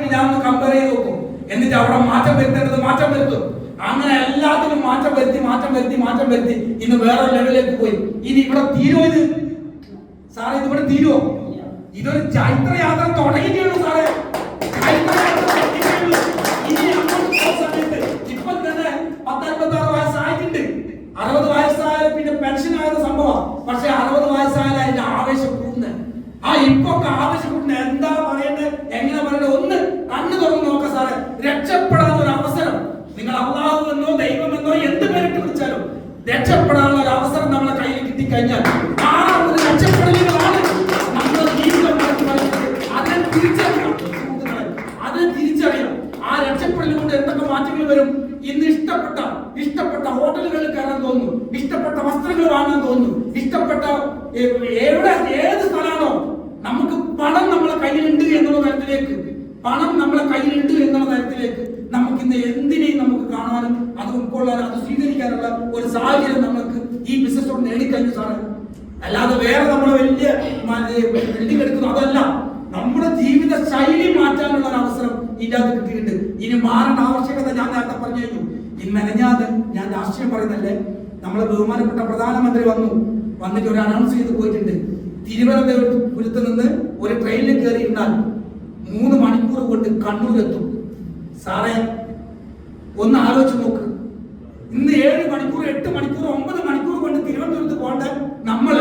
ഞാൻ ഒന്ന് കമ്പയർ ചെയ്ത് നോക്കും. എന്നിട്ട് അവിടെ മാറ്റം വരുത്തേണ്ടത് മാറ്റം വരുത്തും. അങ്ങനെ എല്ലാത്തിനും മാറ്റം വരുത്തി ഇന്ന് വേറൊരു ലെവലിലേക്ക് പോയി. ഇനി ഇവിടെ തീരുമോ ഇത്? സാറേ ഇത് ഇവിടെ തീരുമോ? ഇതൊരു ചൈത്രയാത്ര തുടങ്ങിയിട്ടുള്ളൂ സാറേ. ഇപ്പൊ തന്നെ 56 വയസ്സായിട്ടുണ്ട്. 60 വയസ്സായാലും പിന്നെ പെൻഷൻ ആയത് സംഭവം. പക്ഷെ 60 വയസ്സായാലും അതിന്റെ ആവേശം കൂടുന്നത്. ആ ഇപ്പൊ ആവേശം കൂടുന്നത് എന്താ പറയേണ്ടത്, എങ്ങനെ പറയേണ്ടത്? ഒന്ന് കണ്ണു തുറന്ന് നോക്ക സാറേ. രക്ഷപ്പെടാനുള്ള ഒരു അവസരം, നിങ്ങൾ അള്ളാഹു എന്നോ ദൈവമെന്നോ എന്ത് പേരിട്ട് വിളിച്ചാലും രക്ഷപ്പെടാനുള്ള ഒരു അവസരം നമ്മളെ കയ്യിൽ കിട്ടിക്കഴിഞ്ഞാൽ ആ ഒരു രക്ഷപ്പെടലുകളാണ് നമ്മുടെ ജീവിതം. അതിനെ തിരിച്ചറിയണം, അതിനെ തിരിച്ചറിയണം. ആ രക്ഷപ്പെടൽ കൊണ്ട് എന്തൊക്കെ മാറ്റങ്ങൾ വരും? ഇന്ന് ഇഷ്ടപ്പെട്ട ഹോട്ടലുകളിൽ കയറാൻ തോന്നുന്നു, ഇഷ്ടപ്പെട്ട വസ്ത്രങ്ങൾ വാങ്ങാൻ തോന്നുന്നു, ഇഷ്ടപ്പെട്ട ഏത് സ്ഥലമാണോ നമുക്ക് പണം നമ്മളെ കയ്യിലുണ്ട് എന്നുള്ള തരത്തിലേക്ക്, നമുക്ക് ഇന്ന് എന്തിനേയും നമുക്ക് കാണാനും അത് ഉൾക്കൊള്ളാനും അത് സ്വീകരിക്കാനുള്ള ഒരു സാഹചര്യം നമുക്ക് ഈ ബിസിനസ് കൊണ്ട് നേടിക്കഴിഞ്ഞു സാറേ. അല്ലാതെ വേറെ നമ്മളെ വലിയ ബിൽഡിംഗ് എടുക്കുന്നു അതല്ല, നമ്മുടെ ജീവിത ശൈലി മാറ്റാനുള്ള ഒരു അവസരം ഇല്ലാതെ കിട്ടിയിട്ടുണ്ട്. ഇനി മാറേണ്ട ആവശ്യകത ഞാൻ നേരത്തെ പറഞ്ഞു കഴിഞ്ഞു. ഇന്നലെഞ്ഞാത് ഞാൻ രാഷ്ട്രീയം പറയുന്നല്ലേ, നമ്മളെ ബഹുമാനപ്പെട്ട പ്രധാനമന്ത്രി വന്നിട്ട് ഒരു അനൗൺസ് ചെയ്ത് പോയിട്ടുണ്ട്. തിരുവനന്തപുരത്ത് നിന്ന് ഒരു ട്രെയിനിൽ കയറിയിരുന്നാൽ 3 മണിക്കൂർ കൊണ്ട് കണ്ണൂരെത്തും. സാറേ ഒന്ന് ആലോചിച്ച് നോക്ക്. ഇന്ന് 7 മണിക്കൂർ 8 മണിക്കൂർ 9 മണിക്കൂർ കൊണ്ട് തിരുവനന്തപുരത്ത് പോകേണ്ട നമ്മൾ